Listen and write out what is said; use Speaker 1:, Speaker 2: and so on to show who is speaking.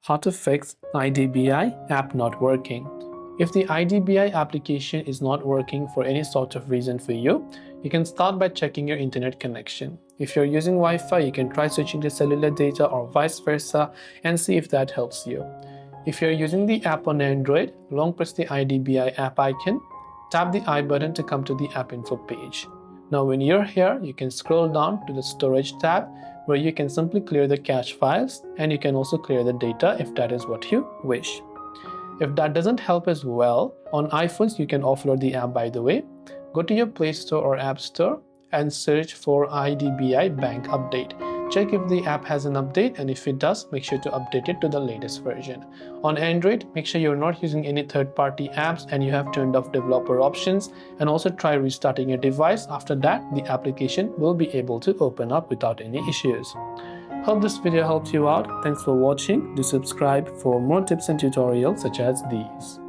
Speaker 1: How to fix IDBI app not working. If the IDBI application is not working for any sort of reason for you, you can start by checking your internet connection. If you're using Wi-Fi, you can try switching to cellular data or vice versa and see if that helps you. If you're using the app on Android, long press the IDBI app icon, tap the I button to come to the app info page. Now when you're here, you can scroll down to the storage tab where you can simply clear the cache files, and you can also clear the data if that is what you wish. If that doesn't help as well, on iPhones you can offload the app by the way. Go to your Play Store or App Store and search for IDBI Bank update. Check if the app has an update, and if it does, make sure to update it to the latest version. On Android, make sure you're not using any third-party apps and you have turned off developer options, and also try restarting your device. After that, the application will be able to open up without any issues. Hope this video helped you out. Thanks for watching. Do subscribe for more tips and tutorials such as these.